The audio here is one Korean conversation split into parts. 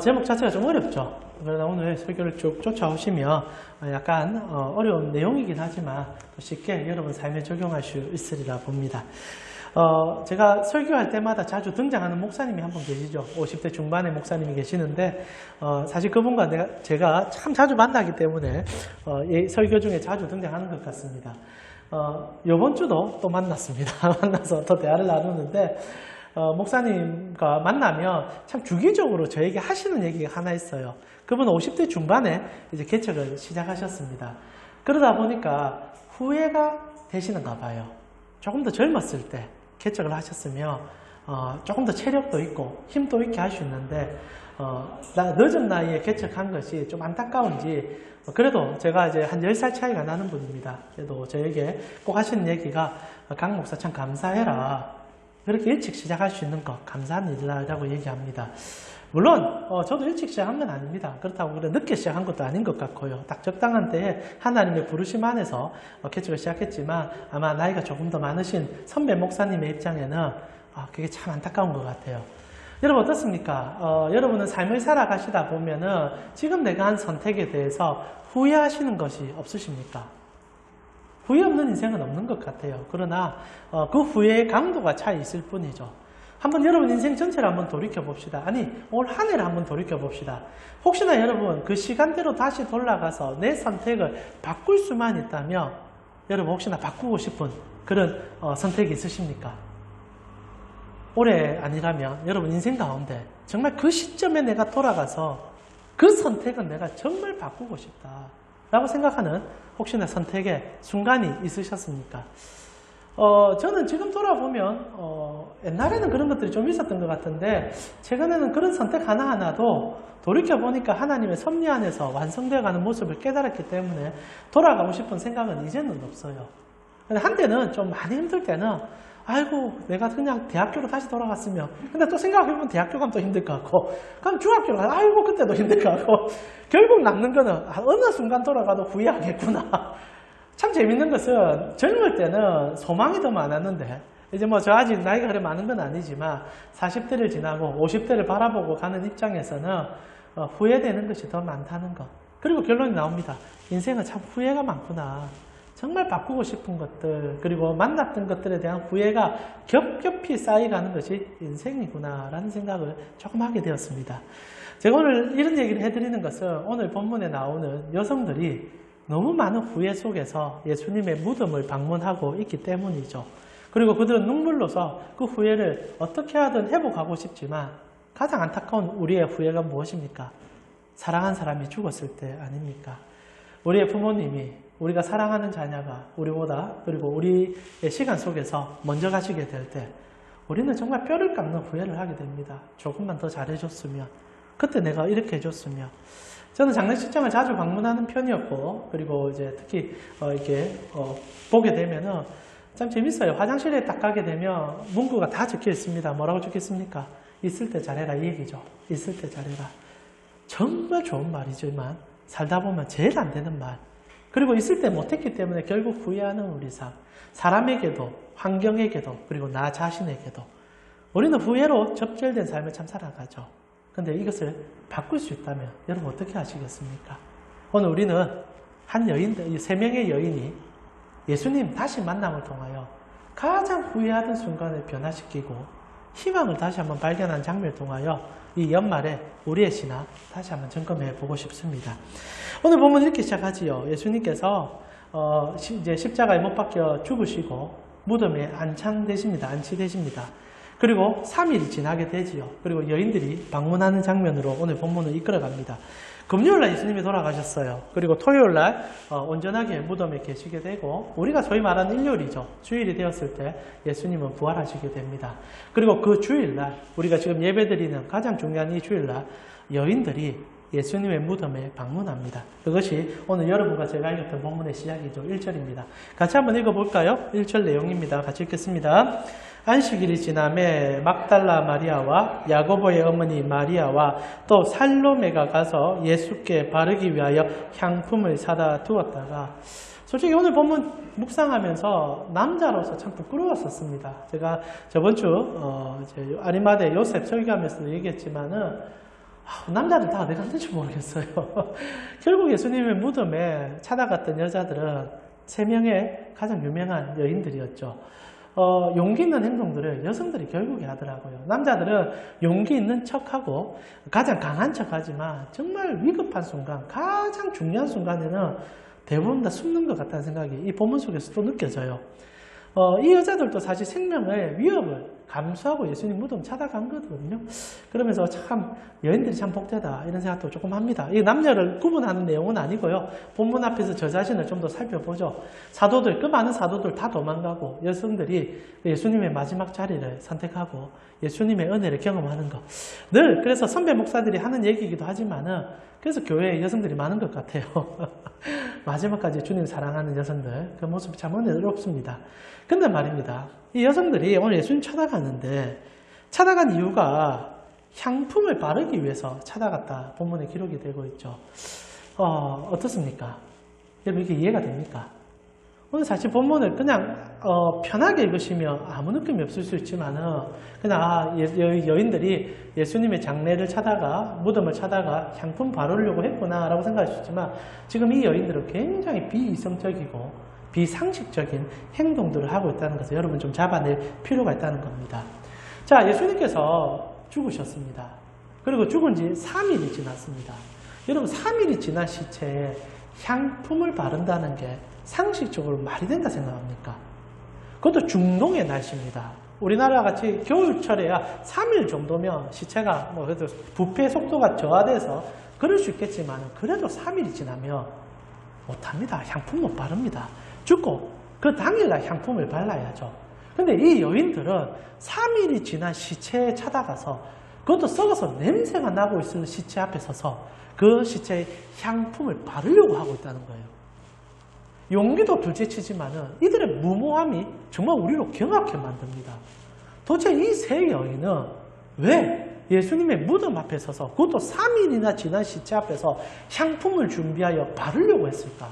제목 자체가 좀 어렵죠. 그러나 오늘 설교를 쭉 쫓아오시면 약간 어려운 내용이긴 하지만 또 쉽게 여러분 삶에 적용할 수 있으리라 봅니다. 제가 설교할 때마다 자주 등장하는 목사님이 한 분 계시죠. 50대 중반의 목사님이 계시는데 사실 그분과 제가 참 자주 만나기 때문에 설교 중에 자주 등장하는 것 같습니다. 이번 주도 또 만났습니다. 만나서 또 대화를 나누는데 목사님과 만나면 참 주기적으로 저에게 하시는 얘기가 하나 있어요. 그분은 50대 중반에 이제 개척을 시작하셨습니다. 그러다 보니까 후회가 되시는가 봐요. 조금 더 젊었을 때 개척을 하셨으면 조금 더 체력도 있고 힘도 있게 할 수 있는데 늦은 나이에 개척한 것이 좀 안타까운지 그래도 제가 이제 한 10살 차이가 나는 분입니다. 그래도 저에게 꼭 하시는 얘기가 강 목사 참 감사해라. 그렇게 일찍 시작할 수 있는 것 감사한 일이라고 얘기합니다. 물론 저도 일찍 시작한 건 아닙니다. 그렇다고 그래 늦게 시작한 것도 아닌 것 같고요. 딱 적당한 때에 하나님의 부르심 안에서 개척을 시작했지만 아마 나이가 조금 더 많으신 선배 목사님의 입장에는 그게 참 안타까운 것 같아요. 여러분 어떻습니까? 여러분은 삶을 살아가시다 보면은 지금 내가 한 선택에 대해서 후회하시는 것이 없으십니까? 후회 없는 인생은 없는 것 같아요. 그러나 그 후회의 강도가 차이 있을 뿐이죠. 한번 여러분 인생 전체를 한번 돌이켜 봅시다. 아니 올 한 해를 한번 돌이켜 봅시다. 혹시나 여러분 그 시간대로 다시 돌아가서 내 선택을 바꿀 수만 있다면 여러분 혹시나 바꾸고 싶은 그런 선택이 있으십니까? 올해 아니라면 여러분 인생 가운데 정말 그 시점에 내가 돌아가서 그 선택은 내가 정말 바꾸고 싶다 라고 생각하는 혹시나 선택의 순간이 있으셨습니까? 저는 지금 돌아보면 옛날에는 그런 것들이 좀 있었던 것 같은데 최근에는 그런 선택 하나하나도 돌이켜보니까 하나님의 섭리 안에서 완성되어가는 모습을 깨달았기 때문에 돌아가고 싶은 생각은 이제는 없어요. 근데 한때는 좀 많이 힘들 때는 아이고 내가 그냥 대학교로 다시 돌아갔으면 근데 또 생각해보면 대학교 가면 또 힘들 것 같고 그럼 중학교로 가면 아이고 그때도 힘들 것 같고 결국 남는 거는 어느 순간 돌아가도 후회하겠구나. 참 재밌는 것은 젊을 때는 소망이 더 많았는데 이제 뭐 저 아직 나이가 그래 많은 건 아니지만 40대를 지나고 50대를 바라보고 가는 입장에서는 후회되는 것이 더 많다는 것. 그리고 결론이 나옵니다. 인생은 참 후회가 많구나. 정말 바꾸고 싶은 것들 그리고 만났던 것들에 대한 후회가 겹겹이 쌓여가는 것이 인생이구나 라는 생각을 조금 하게 되었습니다. 제가 오늘 이런 얘기를 해드리는 것은 오늘 본문에 나오는 여성들이 너무 많은 후회 속에서 예수님의 무덤을 방문하고 있기 때문이죠. 그리고 그들은 눈물로서 그 후회를 어떻게 하든 회복하고 싶지만 가장 안타까운 우리의 후회가 무엇입니까? 사랑한 사람이 죽었을 때 아닙니까? 우리의 부모님이 우리가 사랑하는 자녀가 우리보다 그리고 우리의 시간 속에서 먼저 가시게 될 때 우리는 정말 뼈를 깎는 후회를 하게 됩니다. 조금만 더 잘해줬으면 그때 내가 이렇게 해줬으면 저는 장례식장을 자주 방문하는 편이었고 그리고 이제 특히 이렇게 보게 되면은 참 재밌어요. 화장실에 딱 가게 되면 문구가 다 적혀 있습니다. 뭐라고 적혀 있습니까? 있을 때 잘해라 이 얘기죠. 있을 때 잘해라. 정말 좋은 말이지만 살다 보면 제일 안 되는 말. 그리고 있을 때 못했기 때문에 결국 후회하는 우리 삶. 사람에게도 환경에게도 그리고 나 자신에게도 우리는 후회로 접결된 삶을 참 살아가죠. 근데 이것을 바꿀 수 있다면 여러분 어떻게 하시겠습니까? 오늘 우리는 한 여인, 3명의 여인이 예수님 다시 만남을 통하여 가장 후회하던 순간을 변화시키고 희망을 다시 한번 발견한 장면을 통하여 이 연말에 우리의 신앙 다시 한번 점검해 보고 싶습니다. 오늘 보면 이렇게 시작하지요. 예수님께서 이제 십자가에 못 박혀 죽으시고 무덤에 안치되십니다. 그리고 3일이 지나게 되지요. 그리고 여인들이 방문하는 장면으로 오늘 본문을 이끌어갑니다. 금요일날 예수님이 돌아가셨어요. 그리고 토요일날 온전하게 무덤에 계시게 되고 우리가 소위 말하는 일요일이죠. 주일이 되었을 때 예수님은 부활하시게 됩니다. 그리고 그 주일날 우리가 지금 예배드리는 가장 중요한 이 주일날 여인들이 예수님의 무덤에 방문합니다. 그것이 오늘 여러분과 제가 읽었던 본문의 시작이죠. 1절입니다. 같이 한번 읽어볼까요? 1절 내용입니다. 같이 읽겠습니다. 안식일이 지남에 막달라 마리아와 야고보의 어머니 마리아와 또 살로메가 가서 예수께 바르기 위하여 향품을 사다 두었다가 솔직히 오늘 본문 묵상하면서 남자로서 참 부끄러웠었습니다. 제가 저번 주 아리마대 요셉 설교하면서도 얘기했지만은 남자들 다 어디 갔는지 모르겠어요. 결국 예수님의 무덤에 찾아갔던 여자들은 3명의 가장 유명한 여인들이었죠. 용기 있는 행동들을 여성들이 결국에 하더라고요. 남자들은 용기 있는 척하고 가장 강한 척하지만 정말 위급한 순간, 가장 중요한 순간에는 대부분 다 숨는 것 같다는 생각이 이 본문 속에서 또 느껴져요. 이 여자들도 사실 생명의 위협을 감수하고 예수님 무덤 찾아간 거거든요. 그러면서 참 여인들이 참 복되다 이런 생각도 조금 합니다. 이 남녀를 구분하는 내용은 아니고요. 본문 앞에서 저 자신을 좀 더 살펴보죠. 사도들, 그 많은 사도들 다 도망가고 여성들이 예수님의 마지막 자리를 선택하고 예수님의 은혜를 경험하는 것. 늘 그래서 선배 목사들이 하는 얘기이기도 하지만은 그래서 교회에 여성들이 많은 것 같아요. 마지막까지 주님 사랑하는 여성들, 그 모습이 참 은혜롭습니다. 근데 말입니다. 이 여성들이 오늘 예수님 찾아갔는데 찾아간 이유가 향품을 바르기 위해서 찾아갔다 본문에 기록이 되고 있죠. 어떻습니까? 여러분 이게 이해가 됩니까? 오늘 사실 본문을 그냥 편하게 읽으시면 아무 느낌이 없을 수 있지만은 그냥 여인들이 예수님의 장례를 찾아가 무덤을 찾아가 향품 바르려고 했구나 라고 생각할 수 있지만 지금 이 여인들은 굉장히 비이성적이고 비상식적인 행동들을 하고 있다는 것을 여러분 좀 잡아낼 필요가 있다는 겁니다. 자, 예수님께서 죽으셨습니다. 그리고 죽은 지 3일이 지났습니다. 여러분 3일이 지난 시체에 향품을 바른다는 게 상식적으로 말이 된다 생각합니까? 그것도 중동의 날씨입니다. 우리나라 같이 겨울철에야 3일 정도면 시체가 그래도 부패 속도가 저하돼서 그럴 수 있겠지만 그래도 3일이 지나면 못합니다. 향품 못 바릅니다. 죽고 그 당일날 향품을 발라야죠. 근데 이 여인들은 3일이 지난 시체에 찾아가서 그것도 썩어서 냄새가 나고 있는 시체 앞에 서서 그 시체에 향품을 바르려고 하고 있다는 거예요. 용기도 둘째치지만은 이들의 무모함이 정말 우리로 경악해 만듭니다. 도대체 이 세 여인은 왜 예수님의 무덤 앞에 서서 그것도 3일이나 지난 시체 앞에서 향품을 준비하여 바르려고 했을까?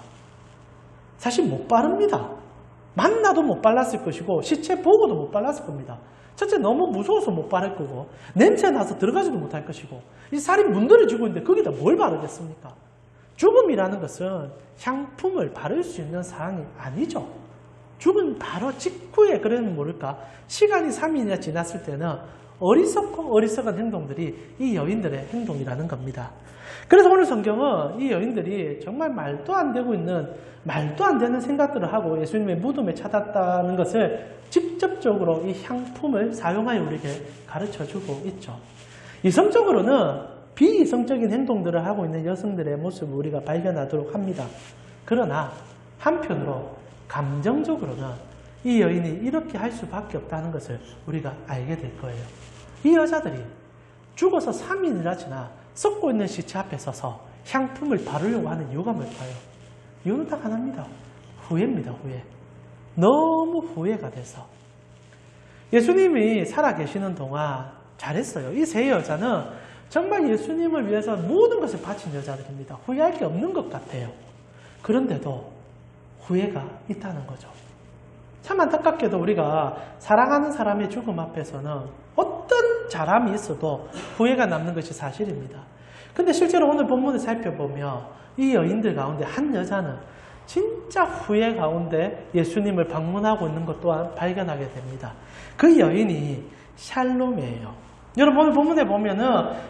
사실 못 바릅니다. 만나도 못 발랐을 것이고 시체 보고도 못 발랐을 겁니다. 첫째 너무 무서워서 못 바를 거고 냄새 나서 들어가지도 못할 것이고 이 살이 문드러지고 있는데 거기다 뭘 바르겠습니까? 죽음이라는 것은 향품을 바를 수 있는 사항이 아니죠. 죽은 바로 직후에 그러면 모를까 시간이 3일이나 지났을 때는 어리석고 어리석은 행동들이 이 여인들의 행동이라는 겁니다. 그래서 오늘 성경은 이 여인들이 정말 말도 안 되고 있는 말도 안 되는 생각들을 하고 예수님의 무덤에 찾았다는 것을 직접적으로 이 향품을 사용하여 우리에게 가르쳐주고 있죠. 이성적으로는 비이성적인 행동들을 하고 있는 여성들의 모습을 우리가 발견하도록 합니다. 그러나 한편으로 감정적으로는 이 여인이 이렇게 할 수밖에 없다는 것을 우리가 알게 될 거예요. 이 여자들이 죽어서 3일이나 지나 썩고 있는 시체 앞에 서서 향품을 바르려고 하는 이유가 뭘까요? 이유는 딱 하나입니다. 후회입니다. 후회. 너무 후회가 돼서. 예수님이 살아계시는 동안 잘했어요. 이 세 여자는 정말 예수님을 위해서 모든 것을 바친 여자들입니다. 후회할 게 없는 것 같아요. 그런데도 후회가 있다는 거죠. 참 안타깝게도 우리가 사랑하는 사람의 죽음 앞에서는 어떤 잘함이 있어도 후회가 남는 것이 사실입니다. 근데 실제로 오늘 본문을 살펴보면 이 여인들 가운데 한 여자는 진짜 후회 가운데 예수님을 방문하고 있는 것 또한 발견하게 됩니다. 그 여인이 샬롬이에요. 여러분 오늘 본문에 보면은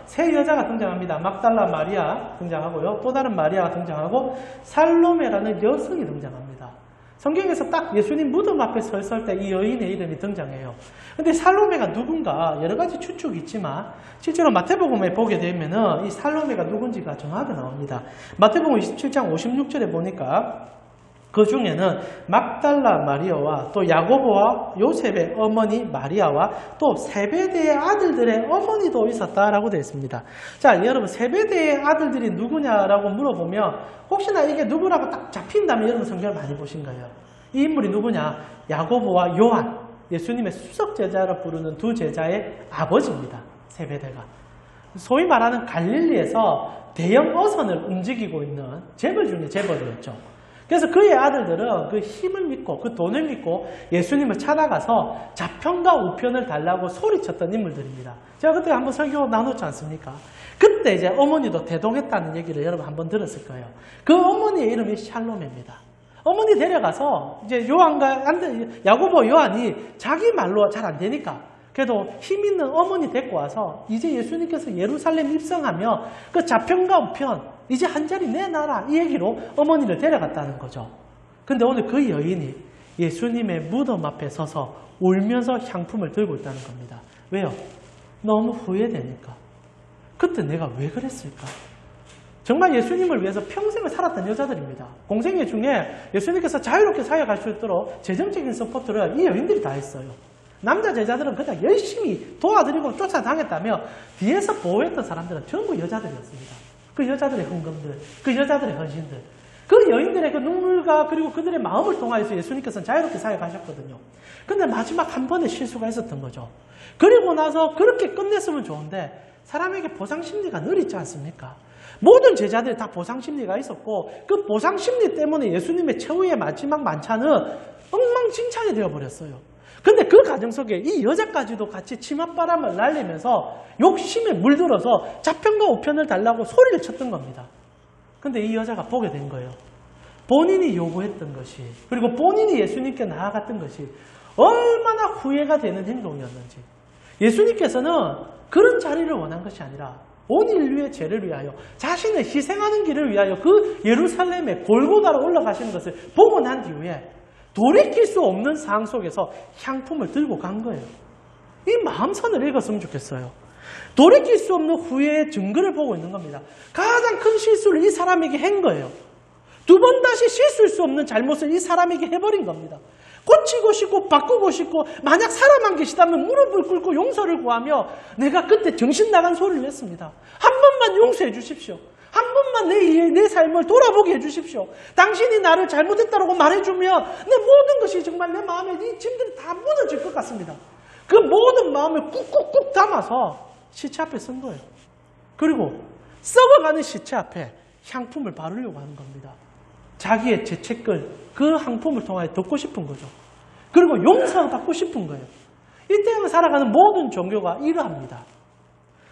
세 여자가 등장합니다. 막달라 마리아 등장하고요. 또 다른 마리아가 등장하고 살로메라는 여성이 등장합니다. 성경에서 딱 예수님 무덤 앞에 서 있을 때 이 여인의 이름이 등장해요. 근데 살로메가 누군가 여러 가지 추측이 있지만 실제로 마태복음에 보게 되면은 이 살로메가 누군지가 정확하게 나옵니다. 마태복음 27장 56절에 보니까 그 중에는 막달라 마리아와 또 야고보와 요셉의 어머니 마리아와 또 세베대의 아들들의 어머니도 있었다라고 되어 있습니다. 자, 여러분 세베대의 아들들이 누구냐라고 물어보면 혹시나 이게 누구라고 딱 잡힌다면 여러분 성경을 많이 보신 거예요. 이 인물이 누구냐? 야고보와 요한, 예수님의 수석 제자로 부르는 두 제자의 아버지입니다. 세베대가. 소위 말하는 갈릴리에서 대형 어선을 움직이고 있는 재벌 중에 재벌이었죠. 그래서 그의 아들들은 그 힘을 믿고 그 돈을 믿고 예수님을 찾아가서 좌편과 우편을 달라고 소리쳤던 인물들입니다. 제가 그때 한번 설교 나눴지 않습니까? 그때 이제 어머니도 대동했다는 얘기를 여러분 한번 들었을 거예요. 그 어머니의 이름이 샬롬입니다. 어머니 데려가서 이제 야고보 요한이 자기 말로 잘 안 되니까 그래도 힘 있는 어머니 데리고 와서 이제 예수님께서 예루살렘 입성하며 그 좌편과 우편 이제 한 자리 내놔라 이 얘기로 어머니를 데려갔다는 거죠. 근데 오늘 그 여인이 예수님의 무덤 앞에 서서 울면서 향품을 들고 있다는 겁니다. 왜요? 너무 후회되니까. 그때 내가 왜 그랬을까? 정말 예수님을 위해서 평생을 살았던 여자들입니다. 공생애 중에 예수님께서 자유롭게 사역할 수 있도록 재정적인 서포트를 이 여인들이 다 했어요. 남자 제자들은 그냥 열심히 도와드리고 쫓아다녔다며 뒤에서 보호했던 사람들은 전부 여자들이었습니다. 그 여자들의 헌금들, 그 여자들의 헌신들, 그 여인들의 그 눈물과 그리고 그들의 마음을 통하여서 예수님께서는 자유롭게 사역하셨거든요. 근데 마지막 한 번의 실수가 있었던 거죠. 그리고 나서 그렇게 끝냈으면 좋은데 사람에게 보상심리가 늘 있지 않습니까? 모든 제자들이 다 보상심리가 있었고 그 보상심리 때문에 예수님의 최후의 마지막 만찬은 엉망진창이 되어버렸어요. 근데 그 과정 속에 이 여자까지도 같이 치맛바람을 날리면서 욕심에 물들어서 좌편과 우편을 달라고 소리를 쳤던 겁니다. 근데 이 여자가 보게 된 거예요. 본인이 요구했던 것이 그리고 본인이 예수님께 나아갔던 것이 얼마나 후회가 되는 행동이었는지. 예수님께서는 그런 자리를 원한 것이 아니라 온 인류의 죄를 위하여 자신을 희생하는 길을 위하여 그 예루살렘의 골고다로 올라가시는 것을 보고 난 뒤에 돌이킬 수 없는 상황 속에서 향품을 들고 간 거예요. 이 마음선을 읽었으면 좋겠어요. 돌이킬 수 없는 후회의 증거를 보고 있는 겁니다. 가장 큰 실수를 이 사람에게 한 거예요. 두 번 다시 실수할 수 없는 잘못을 이 사람에게 해버린 겁니다. 고치고 싶고 바꾸고 싶고 만약 사람만 계시다면 무릎을 꿇고 용서를 구하며 내가 그때 정신 나간 소리를 했습니다. 한 번만 용서해 주십시오. 한 번만 내 삶을 돌아보게 해주십시오. 당신이 나를 잘못했다고 말해주면 내 모든 것이 정말 내 마음에 이 짐들이 다 무너질 것 같습니다. 그 모든 마음을 꾹꾹꾹 담아서 시체 앞에 쓴 거예요. 그리고 썩어가는 시체 앞에 향품을 바르려고 하는 겁니다. 자기의 죄책을 그 향품을 통하여 덮고 싶은 거죠. 그리고 용서를 받고 싶은 거예요. 이 땅을 살아가는 모든 종교가 이러합니다.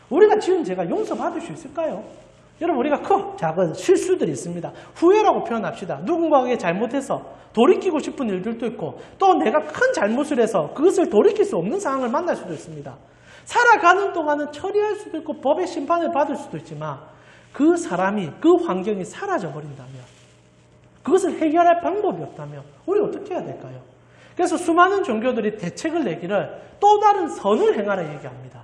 우리가 지은 죄가 용서받을 수 있을까요? 여러분 우리가 큰 작은 실수들이 있습니다. 후회라고 표현합시다. 누군가에게 잘못해서 돌이키고 싶은 일들도 있고 또 내가 큰 잘못을 해서 그것을 돌이킬 수 없는 상황을 만날 수도 있습니다. 살아가는 동안은 처리할 수도 있고 법의 심판을 받을 수도 있지만 그 사람이 그 환경이 사라져버린다면 그것을 해결할 방법이 없다면 우리 어떻게 해야 될까요? 그래서 수많은 종교들이 대책을 내기를 또 다른 선을 행하라 얘기합니다.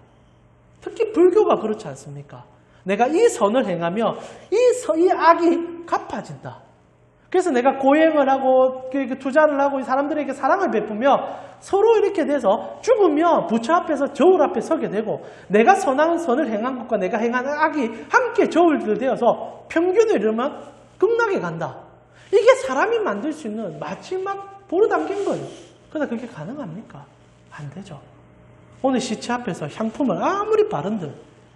특히 불교가 그렇지 않습니까? 내가 이 선을 행하며 이 악이 갚아진다. 그래서 내가 고행을 하고 투자를 하고 사람들에게 사랑을 베푸며 서로 이렇게 돼서 죽으면 부처 앞에서 저울 앞에 서게 되고 내가 선한 선을 행한 것과 내가 행한 악이 함께 저울들 되어서 평균을 이루면 극락에 간다. 이게 사람이 만들 수 있는 마지막 보루 담긴 거예요. 그러나 그게 가능합니까? 안 되죠. 오늘 시체 앞에서 향품을 아무리 바른들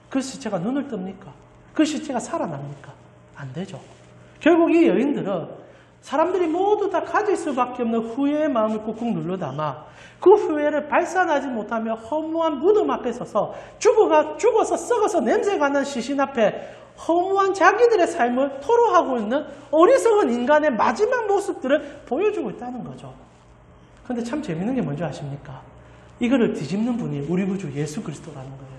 그 시체가 눈을 뜹니까? 그 시체가 살아납니까? 안 되죠. 결국 이 여인들은 사람들이 모두 다 가질 수밖에 없는 후회의 마음을 꾹꾹 눌러담아 그 후회를 발산하지 못하며 허무한 무덤 앞에 서서 죽어서 썩어서 냄새가 나는 시신 앞에 허무한 자기들의 삶을 토로하고 있는 어리석은 인간의 마지막 모습들을 보여주고 있다는 거죠. 그런데 참 재밌는 게 뭔지 아십니까? 이거를 뒤집는 분이 우리 구주 예수 그리스도라는 거예요.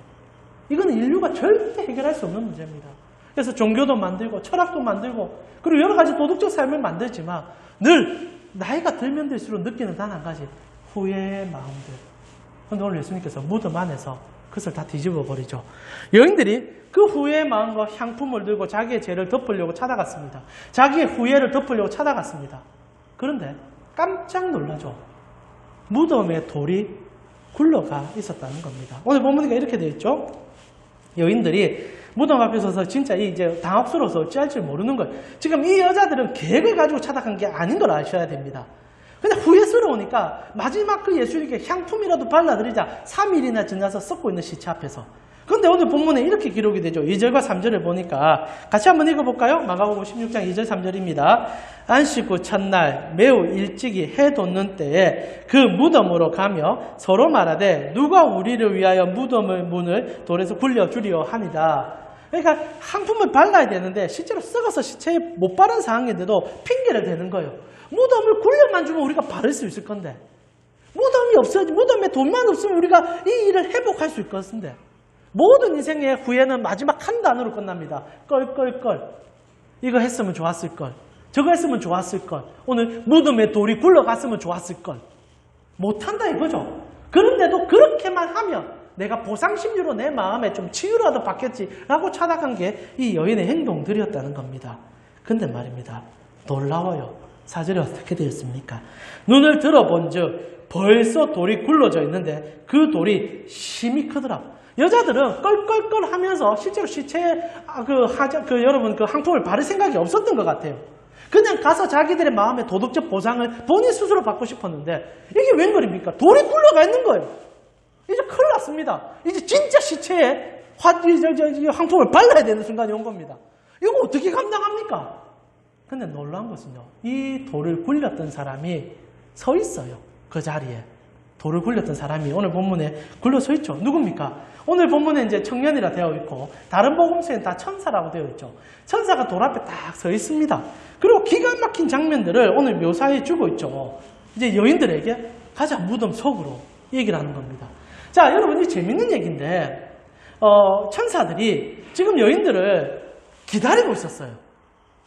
이거는 인류가 절대 해결할 수 없는 문제입니다. 그래서 종교도 만들고 철학도 만들고 그리고 여러 가지 도덕적 삶을 만들지만 늘 나이가 들면 들수록 느끼는 단 한 가지 후회의 마음들. 그런데 오늘 예수님께서 무덤 안에서 그것을 다 뒤집어 버리죠. 여인들이 그 후회의 마음과 향품을 들고 자기의 죄를 덮으려고 찾아갔습니다. 자기의 후회를 덮으려고 찾아갔습니다. 그런데 깜짝 놀라죠. 무덤에 돌이 굴러가 있었다는 겁니다. 오늘 본문에 이렇게 되어 있죠. 여인들이 무덤 앞에 서서 진짜 이제 당혹스러워서 어찌할 줄 모르는 거예요. 지금 이 여자들은 계획을 가지고 찾아간 게 아닌 걸 아셔야 됩니다. 근데 후회스러우니까 마지막 그 예수님께 향품이라도 발라드리자 3일이나 지나서 썩고 있는 시체 앞에서 근데 오늘 본문에 이렇게 기록이 되죠. 2절과 3절을 보니까 같이 한번 읽어볼까요? 마가복음 16장 2절 3절입니다. 안식 후 첫날 매우 일찍이 해 돋는 때에 그 무덤으로 가며 서로 말하되 누가 우리를 위하여 무덤의 문을 돌에서 굴려주리오 하니라. 그러니까 상품을 발라야 되는데 실제로 썩어서 시체에 못 바른 상황인데도 핑계를 대는 거예요. 무덤을 굴려만 주면 우리가 바를 수 있을 건데, 무덤이 없어야지, 무덤에 돈만 없으면 우리가 이 일을 회복할 수 있을 것인데, 모든 인생의 후회는 마지막 한 단어로 끝납니다. 껄껄껄. 이거 했으면 좋았을걸. 저거 했으면 좋았을걸. 오늘 무덤에 돌이 굴러갔으면 좋았을걸. 못한다 이거죠. 그런데도 그렇게만 하면 내가 보상심리로 내 마음에 좀 치유라도 받겠지라고 찾아간 게 이 여인의 행동들이었다는 겁니다. 근데 말입니다. 놀라워요. 4절에 어떻게 되었습니까? 눈을 들어본 즉 벌써 돌이 굴러져 있는데 그 돌이 심히 크더라. 여자들은 껄껄껄 하면서 실제로 시체에 여러분 그 항품을 바를 생각이 없었던 것 같아요. 그냥 가서 자기들의 마음의 도덕적 보상을 본인 스스로 받고 싶었는데 이게 웬걸입니까? 돌이 굴러가 있는 거예요. 이제 큰일 났습니다. 이제 진짜 시체에 항품을 발라야 되는 순간이 온 겁니다. 이거 어떻게 감당합니까? 근데 놀라운 것은요. 이 돌을 굴렸던 사람이 서 있어요. 그 자리에. 돌을 굴렸던 사람이 오늘 본문에 굴러 서 있죠. 누굽니까? 오늘 본문에 이제 청년이라 되어 있고 다른 복음서에는 다 천사라고 되어 있죠. 천사가 돌 앞에 딱 서 있습니다. 그리고 기가 막힌 장면들을 오늘 묘사해 주고 있죠. 이제 여인들에게 가자 무덤 속으로 얘기를 하는 겁니다. 자, 여러분 이 재밌는 얘기인데 천사들이 지금 여인들을 기다리고 있었어요.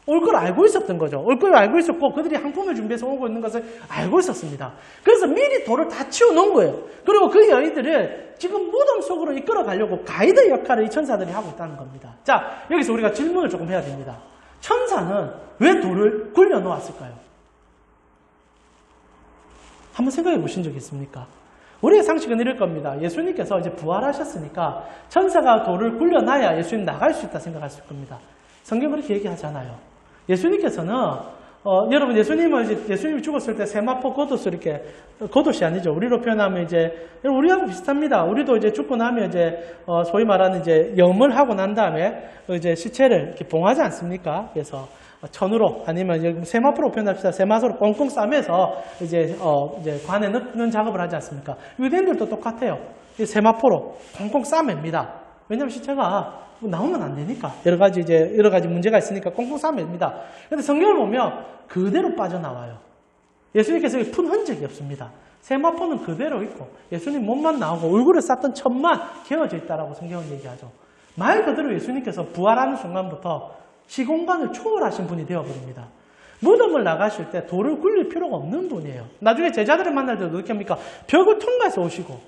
올 걸 알고 있었던 거죠. 올 걸 알고 있었고 그들이 항품을 준비해서 오고 있는 것을 알고 있었습니다. 그래서 미리 돌을 다 치워놓은 거예요. 그리고 그 여인들을 지금 무덤 속으로 이끌어 가려고 가이드 역할을 이 천사들이 하고 있다는 겁니다. 자, 여기서 우리가 질문을 조금 해야 됩니다. 천사는 왜 돌을 굴려 놓았을까요? 한번 생각해 보신 적 있습니까? 우리의 상식은 이럴 겁니다. 예수님께서 이제 부활하셨으니까 천사가 돌을 굴려놔야 예수님 나갈 수 있다 생각하실 겁니다. 성경 그렇게 얘기하잖아요. 예수님께서는 여러분 예수님이 죽었을 때 세마포 겉옷을 이렇게 겉옷이 아니죠. 우리로 표현하면 이제 우리하고 비슷합니다. 우리도 이제 죽고 나면 이제 소위 말하는 이제 염을 하고 난 다음에 이제 시체를 이렇게 봉하지 않습니까? 그래서 천으로 아니면 세마포로 표현합시다. 세마포로 꽁꽁 싸매서 이제 관에 넣는 작업을 하지 않습니까? 유대인들도 똑같아요. 세마포로 꽁꽁 싸맵니다. 왜냐하면 시체가 나오면 안 되니까 여러 가지 문제가 있으니까 꽁꽁 싸맵니다. 그런데 성경을 보면 그대로 빠져나와요. 예수님께서 푼 흔적이 없습니다. 세마포는 그대로 있고 예수님 몸만 나오고 얼굴에 쌌던 천만 개어져 있다라고 성경은 얘기하죠. 말 그대로 예수님께서 부활하는 순간부터 시공간을 초월하신 분이 되어버립니다. 무덤을 나가실 때 돌을 굴릴 필요가 없는 분이에요. 나중에 제자들을 만날 때도 어떻게 합니까? 벽을 통과해서 오시고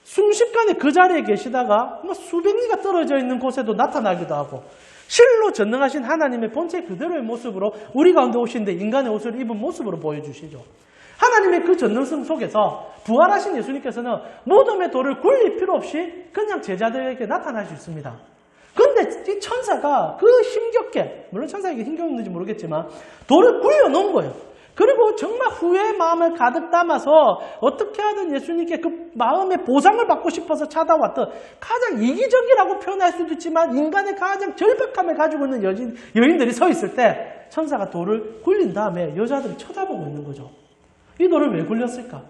순식간에 그 자리에 계시다가 수백 리가 떨어져 있는 곳에도 나타나기도 하고 실로 전능하신 하나님의 본체 그대로의 모습으로 우리 가운데 오시는데 인간의 옷을 입은 모습으로 보여주시죠. 하나님의 그 전능성 속에서 부활하신 예수님께서는 무덤의 돌을 굴릴 필요 없이 그냥 제자들에게 나타날 수 있습니다. 그런데 이 천사가 그 힘겹게, 물론 천사에게 힘겹는지 모르겠지만 돌을 굴려놓은 거예요. 그리고 정말 후회의 마음을 가득 담아서 어떻게 하든 예수님께 그 마음의 보상을 받고 싶어서 찾아왔던 가장 이기적이라고 표현할 수도 있지만 인간의 가장 절박함을 가지고 있는 여인들이 서 있을 때 천사가 돌을 굴린 다음에 여자들이 쳐다보고 있는 거죠. 이 돌을 왜 굴렸을까?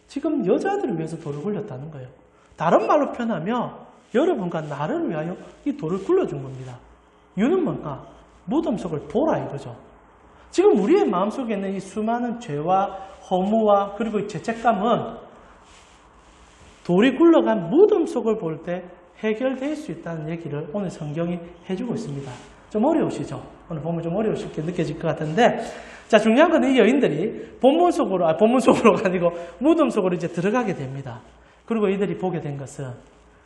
지금 여자들을 위해서 돌을 굴렸다는 거예요. 다른 말로 표현하면 여러분과 나를 위하여 이 돌을 굴려준 겁니다. 이유는 뭔가? 무덤 속을 보라 이거죠. 지금 우리의 마음속에 있는 이 수많은 죄와 허무와 그리고 이 죄책감은 돌이 굴러간 무덤 속을 볼 때 해결될 수 있다는 얘기를 오늘 성경이 해주고 있습니다. 좀 어려우시죠? 오늘 보면 좀 어려우시게 느껴질 것 같은데, 자, 중요한 건 이 여인들이 본문 속으로가 아니고 무덤 속으로 이제 들어가게 됩니다. 그리고 이들이 보게 된 것은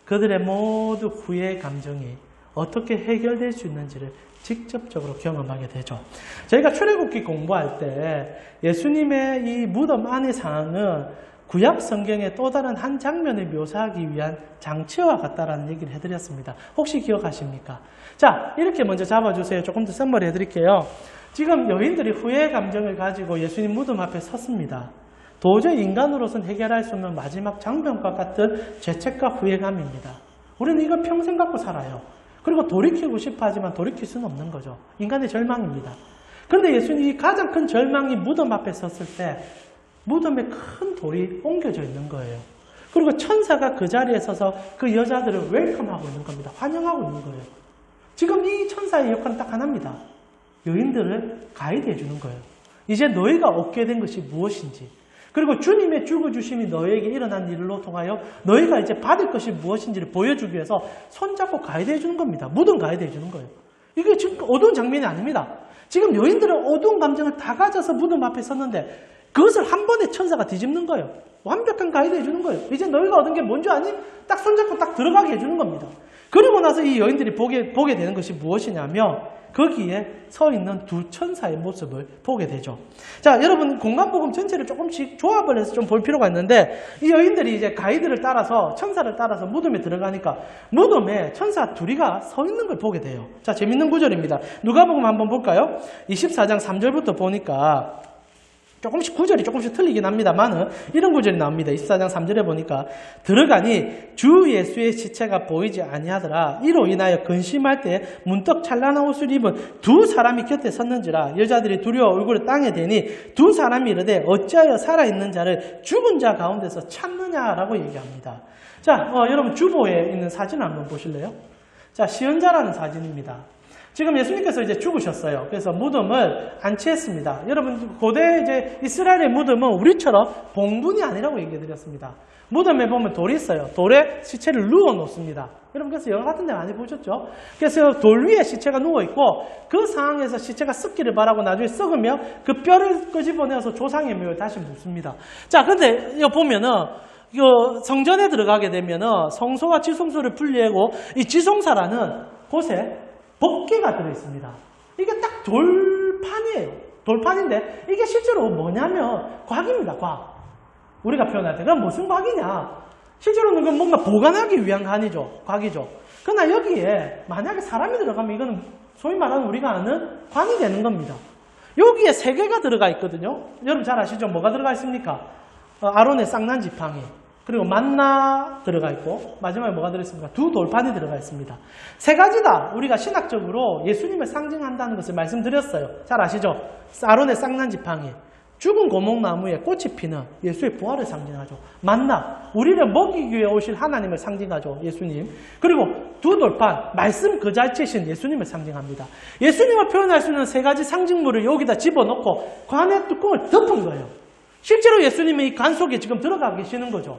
그들의 모두 후회의 감정이 어떻게 해결될 수 있는지를 직접적으로 경험하게 되죠. 저희가 출애굽기 공부할 때 예수님의 이 무덤 안의 상황은 구약 성경의 또 다른 한 장면을 묘사하기 위한 장치와 같다라는 얘기를 해드렸습니다. 혹시 기억하십니까? 자, 이렇게 먼저 잡아주세요. 조금 더 썸머리 해드릴게요. 지금 여인들이 후회의 감정을 가지고 예수님 무덤 앞에 섰습니다. 도저히 인간으로서는 해결할 수 없는 마지막 장면과 같은 죄책과 후회감입니다. 우리는 이걸 평생 갖고 살아요. 그리고 돌이키고 싶어 하지만 돌이킬 수는 없는 거죠. 인간의 절망입니다. 그런데 예수님이 가장 큰 절망이 무덤 앞에 섰을 때 무덤에 큰 돌이 옮겨져 있는 거예요. 그리고 천사가 그 자리에 서서 그 여자들을 웰컴하고 있는 겁니다. 환영하고 있는 거예요. 지금 이 천사의 역할은 딱 하나입니다. 여인들을 가이드해 주는 거예요. 이제 너희가 얻게 된 것이 무엇인지, 그리고 주님의 죽어주심이 너희에게 일어난 일로 통하여 너희가 이제 받을 것이 무엇인지를 보여주기 위해서 손잡고 가이드해 주는 겁니다. 무덤 가이드해 주는 거예요. 이게 지금 어두운 장면이 아닙니다. 지금 여인들은 어두운 감정을 다 가져서 무덤 앞에 섰는데 그것을 한 번에 천사가 뒤집는 거예요. 완벽한 가이드 해주는 거예요. 이제 너희가 얻은 게 뭔지 아니? 딱 손잡고 딱 들어가게 해주는 겁니다. 그리고 나서 이 여인들이 보게 되는 것이 무엇이냐면 거기에 서 있는 두 천사의 모습을 보게 되죠. 자, 여러분 공간복음 전체를 조금씩 조합을 해서 좀 볼 필요가 있는데 이 여인들이 이제 가이드를 따라서 천사를 따라서 무덤에 들어가니까 무덤에 천사 둘이가 서 있는 걸 보게 돼요. 자, 재밌는 구절입니다. 누가복음 한번 볼까요? 24장 3절부터 보니까 조금씩 구절이 조금씩 틀리긴 합니다만은 이런 구절이 나옵니다. 24장 3절에 보니까 들어가니 주 예수의 시체가 보이지 아니하더라. 이로 인하여 근심할 때 문득 찬란한 옷을 입은 두 사람이 곁에 섰는지라. 여자들이 두려워 얼굴을 땅에 대니 두 사람이 이르되 어찌하여 살아있는 자를 죽은 자 가운데서 찾느냐라고 얘기합니다. 자, 여러분 주보에 있는 사진을 한번 보실래요? 자, 시언자라는 사진입니다. 지금 예수님께서 이제 죽으셨어요. 그래서 무덤을 안치했습니다. 여러분, 고대 이제 이스라엘의 무덤은 우리처럼 봉분이 아니라고 얘기해 드렸습니다. 무덤에 보면 돌이 있어요. 돌에 시체를 누워 놓습니다. 여러분, 그래서 영화 같은 데 많이 보셨죠? 그래서 돌 위에 시체가 누워 있고 그 상황에서 시체가 썩기를 바라고 나중에 썩으면 그 뼈를 끄집어내서 조상의 묘에 다시 묻습니다. 자, 근데 이거 보면은 성전에 들어가게 되면은 성소와 지성소를 분리하고 이 지성사라는 곳에 법궤가 들어있습니다. 이게 딱 돌판이에요. 돌판인데 이게 실제로 뭐냐면 곽입니다. 곽. 우리가 표현할 때 그럼 무슨 곽이냐? 실제로는 그건 뭔가 보관하기 위한 곽이죠. 그러나 여기에 만약에 사람이 들어가면 이거는 소위 말하는 우리가 아는 관이 되는 겁니다. 여기에 3개가 들어가 있거든요. 여러분 잘 아시죠? 뭐가 들어가 있습니까? 아론의 쌍난 지팡이, 그리고 만나 들어가 있고 마지막에 뭐가 들어있습니까? 두 돌판이 들어가 있습니다. 3가지다 우리가 신학적으로 예수님을 상징한다는 것을 말씀드렸어요. 잘 아시죠? 아론의 쌍난 지팡이, 죽은 고목나무에 꽃이 피는 예수의 부활을 상징하죠. 만나, 우리를 먹이기 위해 오실 하나님을 상징하죠. 예수님. 그리고 두 돌판, 말씀 그 자체이신 예수님을 상징합니다. 예수님을 표현할 수 있는 3가지 상징물을 여기다 집어넣고 관의 뚜껑을 덮은 거예요. 실제로 예수님이 이 관 속에 지금 들어가 계시는 거죠.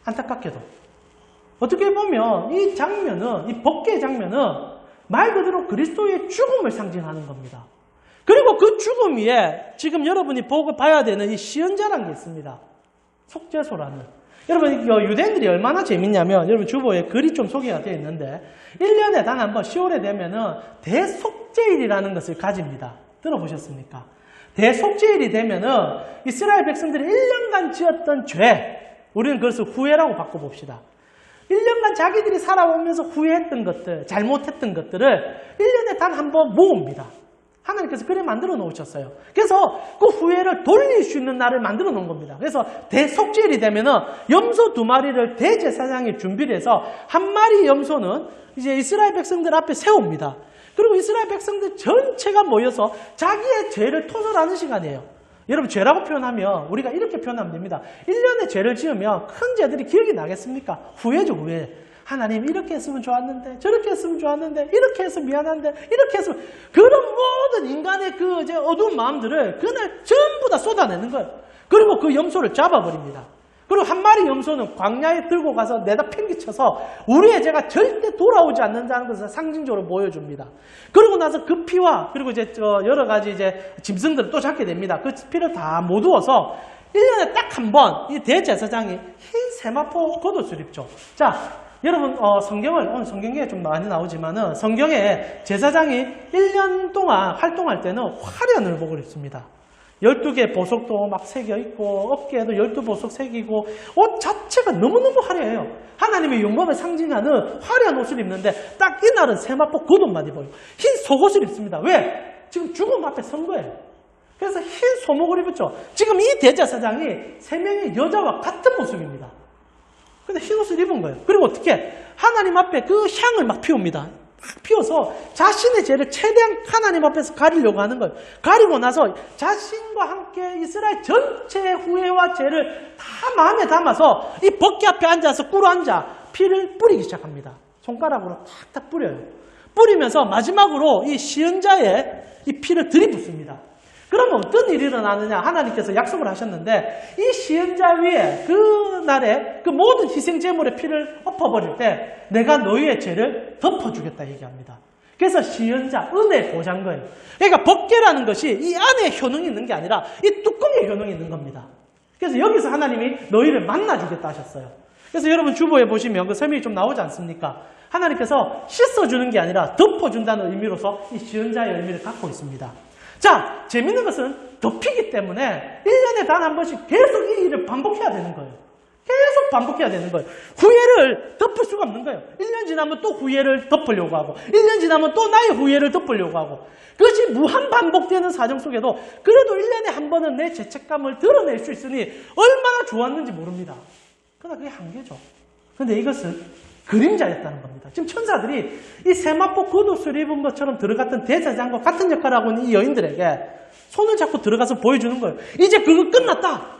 안타깝게도. 어떻게 보면 이 장면은, 이 법궤의 장면은 말 그대로 그리스도의 죽음을 상징하는 겁니다. 그리고 그 죽음 위에 지금 여러분이 보고 봐야 되는 이 시언자라는 게 있습니다. 속죄소라는. 여러분, 유대인들이 얼마나 재밌냐면, 여러분 주보에 글이 좀 소개가 되어 있는데, 1년에 단 한 번 10월에 되면은 대속죄일이라는 것을 가집니다. 들어보셨습니까? 대속죄일이 되면은 이스라엘 백성들이 1년간 지었던 죄, 우리는 그것을 후회라고 바꿔봅시다. 1년간 자기들이 살아오면서 후회했던 것들, 잘못했던 것들을 1년에 단 한 번 모읍니다. 하나님께서 그래 만들어 놓으셨어요. 그래서 그 후회를 돌릴 수 있는 날을 만들어 놓은 겁니다. 그래서 대속죄일이 되면은 염소 2마리를 대제사장이 준비를 해서 한 마리 염소는 이제 이스라엘 백성들 앞에 세웁니다. 그리고 이스라엘 백성들 전체가 모여서 자기의 죄를 토설하는 시간이에요. 여러분, 죄라고 표현하면 우리가 이렇게 표현하면 됩니다. 1년에 죄를 지으면 큰 죄들이 기억이 나겠습니까? 후회죠, 후회. 하나님 이렇게 했으면 좋았는데, 저렇게 했으면 좋았는데, 이렇게 해서 미안한데, 이렇게 했으면, 그런 모든 인간의 그 이제 어두운 마음들을 그날 전부 다 쏟아내는 거예요. 그리고 그 염소를 잡아버립니다. 그리고 한 마리 염소는 광야에 들고 가서 내다 팽개쳐서 우리의 죄가 절대 돌아오지 않는다는 것을 상징적으로 보여줍니다. 그러고 나서 그 피와, 그리고 이제 여러 가지 이제 짐승들을 또 잡게 됩니다. 그 피를 다 모두어서 1년에 딱 한 번 이 대제사장이 흰 세마포 겉옷을 입죠. 자, 여러분, 오늘 성경에 좀 많이 나오지만은 성경에 제사장이 1년 동안 활동할 때는 화려한 의복을 입습니다. 12개 보석도 막 새겨있고 어깨에도 12보석 새기고 옷 자체가 너무너무 화려해요. 하나님의 영광을 상징하는 화려한 옷을 입는데 딱 이날은 세마포 겉옷만 입어요. 흰 속옷을 입습니다. 왜? 지금 죽음 앞에 선 거예요. 그래서 흰 소목을 입었죠. 지금 이 대제사장이 3명의 여자와 같은 모습입니다. 근데 흰 옷을 입은 거예요. 그리고 어떻게? 하나님 앞에 그 향을 막 피웁니다. 막 피워서 자신의 죄를 최대한 하나님 앞에서 가리려고 하는 거예요. 가리고 나서 자신과 함께 이스라엘 전체의 후회와 죄를 다 마음에 담아서 이 법궤 앞에 앉아서 꿇어 앉아 피를 뿌리기 시작합니다. 손가락으로 탁탁 뿌려요. 뿌리면서 마지막으로 이 시은자의 이 피를 들이붓습니다. 그러면 어떤 일이 일어나느냐? 하나님께서 약속을 하셨는데 이 시은자 위에 그날에 그 모든 희생 제물의 피를 엎어버릴 때 내가 너희의 죄를 덮어주겠다 얘기합니다. 그래서 시은자, 은혜 보장 거예요. 그러니까 법궤라는 것이 이 안에 효능이 있는 게 아니라 이 뚜껑에 효능이 있는 겁니다. 그래서 여기서 하나님이 너희를 만나주겠다 하셨어요. 그래서 여러분 주보에 보시면 그 설명이 좀 나오지 않습니까? 하나님께서 씻어주는 게 아니라 덮어준다는 의미로서 이 시은자의 의미를 갖고 있습니다. 자, 재밌는 것은 덮이기 때문에 1년에 단 한 번씩 계속 이 일을 반복해야 되는 거예요. 계속 반복해야 되는 거예요. 후회를 덮을 수가 없는 거예요. 1년 지나면 또 후회를 덮으려고 하고 1년 지나면 또 나의 후회를 덮으려고 하고 그것이 무한 반복되는 사정 속에도 그래도 1년에 한 번은 내 죄책감을 드러낼 수 있으니 얼마나 좋았는지 모릅니다. 그러나 그게 한계죠. 그런데 이것은 그림자였다는 겁니다. 지금 천사들이 이 세마포 겉옷을 입은 것처럼 들어갔던 대제사장과 같은 역할을 하고 있는 이 여인들에게 손을 잡고 들어가서 보여주는 거예요. 이제 그거 끝났다.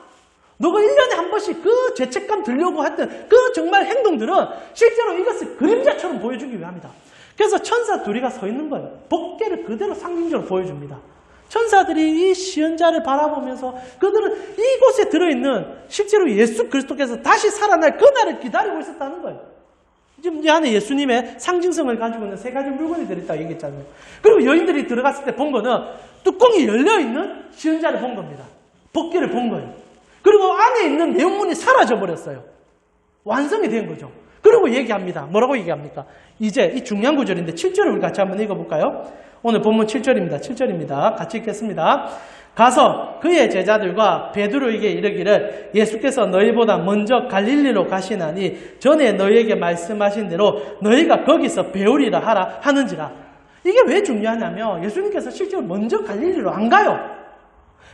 너가 1년에 한 번씩 그 죄책감 들려고 했던 그 정말 행동들은 실제로 이것을 그림자처럼 보여주기 위함이다. 그래서 천사 둘이가 서 있는 거예요. 법궤를 그대로 상징적으로 보여줍니다. 천사들이 이 시은자를 바라보면서 그들은 이곳에 들어있는 실제로 예수 그리스도께서 다시 살아날 그날을 기다리고 있었다는 거예요. 지금 이 안에 예수님의 상징성을 가지고 있는 세 가지 물건이 들어있다고 얘기했잖아요. 그리고 여인들이 들어갔을 때 본 거는 뚜껑이 열려있는 시은자를 본 겁니다. 법궤를 본 거예요. 그리고 안에 있는 내용물이 사라져버렸어요. 완성이 된 거죠. 그리고 얘기합니다. 뭐라고 얘기합니까? 이제 이 중요한 구절인데 7절을 우리 같이 한번 읽어볼까요? 오늘 본문 7절입니다. 7절입니다. 같이 읽겠습니다. 가서 그의 제자들과 베드로에게 이르기를 예수께서 너희보다 먼저 갈릴리로 가시나니 전에 너희에게 말씀하신 대로 너희가 거기서 배우리라 하라 하는지라. 이게 왜 중요하냐면 예수님께서 실제로 먼저 갈릴리로 안 가요.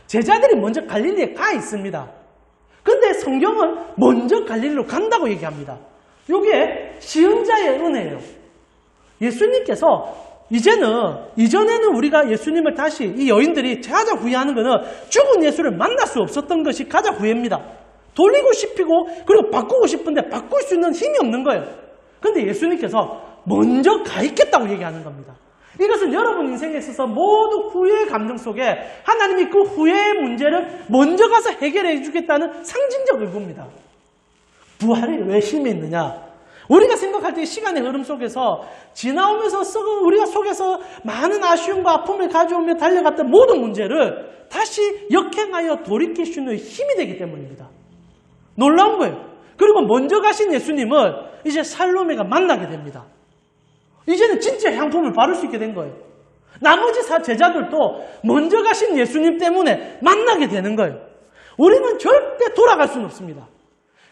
제자들이 먼저 갈릴리에 가 있습니다. 근데 성경은 먼저 갈릴리로 간다고 얘기합니다. 이게 시은자의 은혜예요. 예수님께서 이전에는 우리가 예수님을 다시 이 여인들이 가장 후회하는 것은 죽은 예수를 만날 수 없었던 것이 가장 후회입니다. 돌리고 싶고 그리고 바꾸고 싶은데 바꿀 수 있는 힘이 없는 거예요. 그런데 예수님께서 먼저 가 있겠다고 얘기하는 겁니다. 이것은 여러분 인생에 있어서 모든 후회의 감정 속에 하나님이 그 후회의 문제를 먼저 가서 해결해 주겠다는 상징적 의도입니다. 부활이 왜 힘이 있느냐? 우리가 생각할 때 시간의 흐름 속에서 지나오면서 썩은 우리가 속에서 많은 아쉬움과 아픔을 가져오며 달려갔던 모든 문제를 다시 역행하여 돌이킬 수 있는 힘이 되기 때문입니다. 놀라운 거예요. 그리고 먼저 가신 예수님을 이제 살로메가 만나게 됩니다. 이제는 진짜 향품을 바를 수 있게 된 거예요. 나머지 제자들도 먼저 가신 예수님 때문에 만나게 되는 거예요. 우리는 절대 돌아갈 수는 없습니다.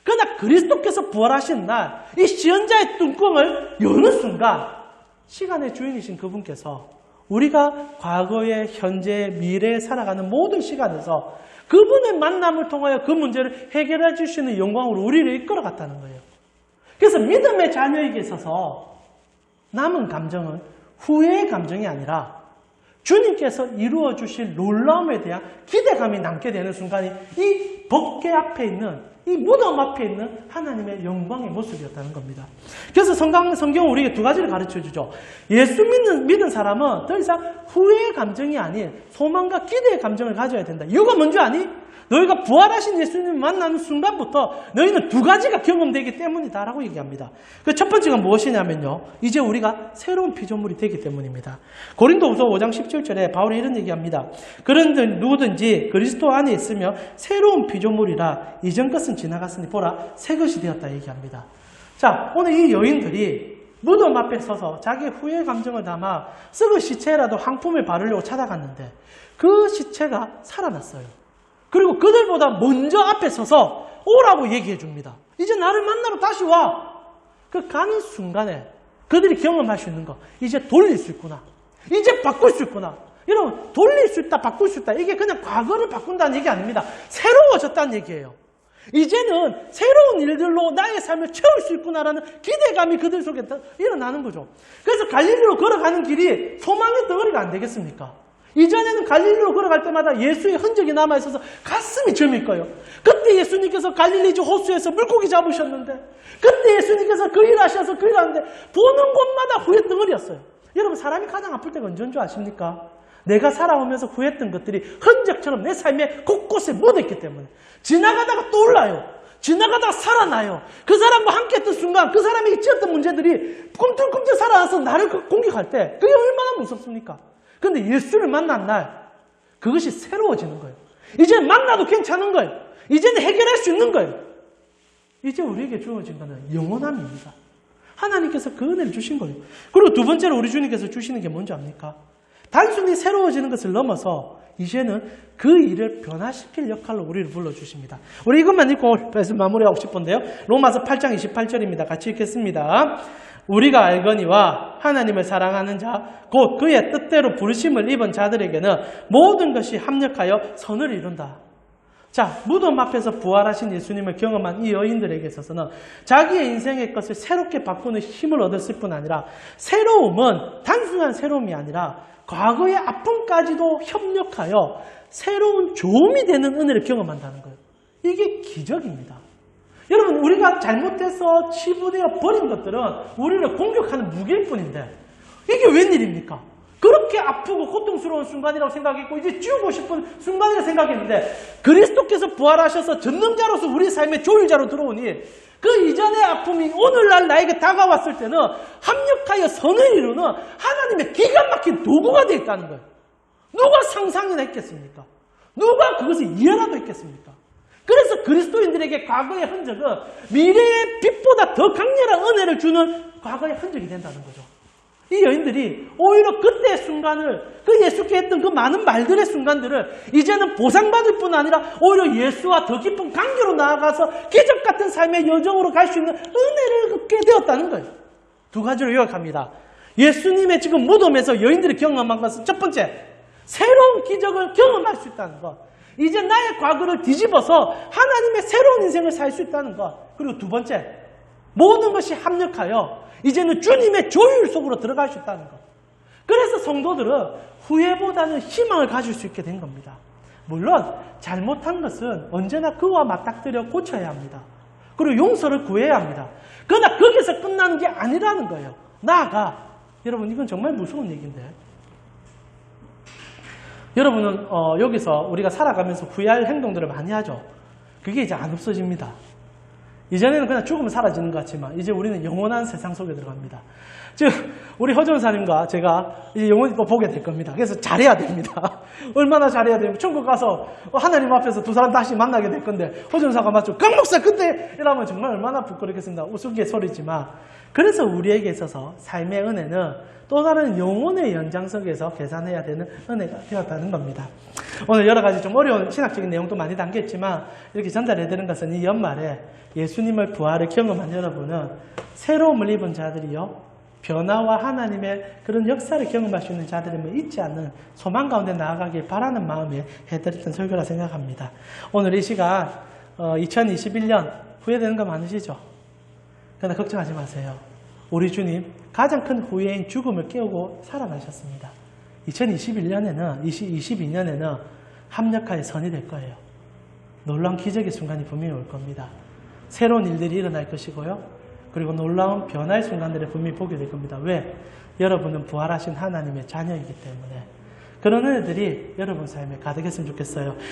그러나 그리스도께서 부활하신 날 이 시은자의 뚜껑을 여는 순간 시간의 주인이신 그분께서 우리가 과거에 현재 미래에 살아가는 모든 시간에서 그분의 만남을 통하여 그 문제를 해결해 주시는 영광으로 우리를 이끌어 갔다는 거예요. 그래서 믿음의 자녀에게 있어서 남은 감정은 후회의 감정이 아니라 주님께서 이루어 주실 놀라움에 대한 기대감이 남게 되는 순간이 이 법궤 앞에 있는 이 무덤 앞에 있는 하나님의 영광의 모습이었다는 겁니다. 그래서 성경은 우리에게 두 가지를 가르쳐 주죠. 예수 믿는 사람은 더 이상 후회의 감정이 아닌 소망과 기대의 감정을 가져야 된다. 이유가 뭔지 아니? 너희가 부활하신 예수님을 만나는 순간부터 너희는 두 가지가 경험되기 때문이다라고 얘기합니다. 그 첫 번째가 무엇이냐면요. 이제 우리가 새로운 피조물이 되기 때문입니다. 고린도후서 5장 17절에 바울이 이런 얘기합니다. 그런데 누구든지 그리스도 안에 있으며 새로운 피조물이라 이전 것은 지나갔으니 보라 새 것이 되었다 얘기합니다. 자, 오늘 이 여인들이 무덤 앞에 서서 자기의 후회 감정을 담아 썩은 시체라도 향품을 바르려고 찾아갔는데 그 시체가 살아났어요. 그리고 그들보다 먼저 앞에 서서 오라고 얘기해 줍니다. 이제 나를 만나러 다시 와. 그 가는 순간에 그들이 경험할 수 있는 거. 이제 돌릴 수 있구나. 이제 바꿀 수 있구나. 여러분, 돌릴 수 있다, 바꿀 수 있다. 이게 그냥 과거를 바꾼다는 얘기 아닙니다. 새로워졌다는 얘기예요. 이제는 새로운 일들로 나의 삶을 채울 수 있구나라는 기대감이 그들 속에 일어나는 거죠. 그래서 갈릴리로 걸어가는 길이 소망의 덩어리가 안 되겠습니까? 이전에는 갈릴리로 걸어갈 때마다 예수의 흔적이 남아있어서 가슴이 저밀 거예요. 그때 예수님께서 갈릴리주 호수에서 물고기 잡으셨는데, 그때 예수님께서 그 일 하셔서 그 일 하는데, 보는 곳마다 후회 덩어리였어요. 여러분, 사람이 가장 아플 때가 언제인 줄 아십니까? 내가 살아오면서 후회했던 것들이 흔적처럼 내 삶에 곳곳에 묻어있기 때문에 지나가다가 떠올라요. 지나가다가 살아나요. 그 사람과 함께 했던 순간 그 사람이 지었던 문제들이 꿈틀꿈틀 살아나서 나를 공격할 때 그게 얼마나 무섭습니까? 그런데 예수를 만난 날 그것이 새로워지는 거예요. 이제 만나도 괜찮은 거예요. 이제는 해결할 수 있는 거예요. 이제 우리에게 주어진 것은 영원함입니다. 하나님께서 그 은혜를 주신 거예요. 그리고 두 번째로 우리 주님께서 주시는 게 뭔지 압니까? 단순히 새로워지는 것을 넘어서 이제는 그 일을 변화시킬 역할로 우리를 불러주십니다. 우리 이것만 읽고 말씀 마무리하고 싶은데요. 로마서 8장 28절입니다. 같이 읽겠습니다. 우리가 알거니와 하나님을 사랑하는 자, 곧 그의 뜻대로 부르심을 입은 자들에게는 모든 것이 합력하여 선을 이룬다. 자, 무덤 앞에서 부활하신 예수님을 경험한 이 여인들에게 있어서는 자기의 인생의 것을 새롭게 바꾸는 힘을 얻었을 뿐 아니라 새로움은 단순한 새로움이 아니라 과거의 아픔까지도 협력하여 새로운 조음이 되는 은혜를 경험한다는 거예요. 이게 기적입니다. 여러분, 우리가 잘못해서 치부되어 버린 것들은 우리를 공격하는 무기일 뿐인데 이게 웬일입니까? 그렇게 아프고 고통스러운 순간이라고 생각했고 이제 지우고 싶은 순간이라고 생각했는데 그리스도께서 부활하셔서 전능자로서 우리 삶의 조율자로 들어오니 그 이전의 아픔이 오늘날 나에게 다가왔을 때는 합력하여 선을 이루는 하나님의 기가 막힌 도구가 되어 있다는 거예요. 누가 상상이나 했겠습니까? 누가 그것을 이해라도 했겠습니까? 그래서 그리스도인들에게 과거의 흔적은 미래의 빛보다 더 강렬한 은혜를 주는 과거의 흔적이 된다는 거죠. 이 여인들이 오히려 그때의 순간을, 그 예수께 했던 그 많은 말들의 순간들을 이제는 보상받을 뿐 아니라 오히려 예수와 더 깊은 관계로 나아가서 기적 같은 삶의 여정으로 갈 수 있는 은혜를 얻게 되었다는 거예요. 두 가지로 요약합니다. 예수님의 지금 무덤에서 여인들이 경험한 것은 첫 번째, 새로운 기적을 경험할 수 있다는 것. 이제 나의 과거를 뒤집어서 하나님의 새로운 인생을 살 수 있다는 것. 그리고 두 번째, 모든 것이 합력하여 이제는 주님의 조율 속으로 들어갈 수 있다는 것. 그래서 성도들은 후회보다는 희망을 가질 수 있게 된 겁니다. 물론 잘못한 것은 언제나 그와 맞닥뜨려 고쳐야 합니다. 그리고 용서를 구해야 합니다. 그러나 거기서 끝나는 게 아니라는 거예요. 나아가, 여러분 이건 정말 무서운 얘기인데, 여러분은 여기서 우리가 살아가면서 후회할 행동들을 많이 하죠. 그게 이제 안 없어집니다. 이전에는 그냥 죽으면 사라지는 것 같지만 이제 우리는 영원한 세상 속에 들어갑니다. 즉 우리 허전사님과 제가 이제 영원히 또 보게 될 겁니다. 그래서 잘해야 됩니다. 얼마나 잘해야 됩니까? 천국 가서 하나님 앞에서 두 사람 다시 만나게 될 건데 허전사가 맞죠? 강목사 그때 이러면 정말 얼마나 부끄럽겠습니다. 우스갯소리지만 그래서 우리에게 있어서 삶의 은혜는 또 다른 영혼의 연장성에서 계산해야 되는 은혜가 되었다는 겁니다. 오늘 여러 가지 좀 어려운 신학적인 내용도 많이 담겼지만 이렇게 전달해드리는 것은 이 연말에 예수님을 부활을 경험한 여러분은 새로움을 입은 자들이요 변화와 하나님의 그런 역사를 경험할 수 있는 자들임을 잊지 않는 소망 가운데 나아가길 바라는 마음에 해드렸던 설교라 생각합니다. 오늘 이 시간 2021년 후회되는 거 많으시죠? 그러나 걱정하지 마세요. 우리 주님 가장 큰 후회인 죽음을 깨우고 살아나셨습니다. 2022년에는 합력하여 선이 될 거예요. 놀라운 기적의 순간이 분명히 올 겁니다. 새로운 일들이 일어날 것이고요. 그리고 놀라운 변화의 순간들을 분명히 보게 될 겁니다. 왜? 여러분은 부활하신 하나님의 자녀이기 때문에. 그런 은혜들이 여러분 삶에 가득했으면 좋겠어요.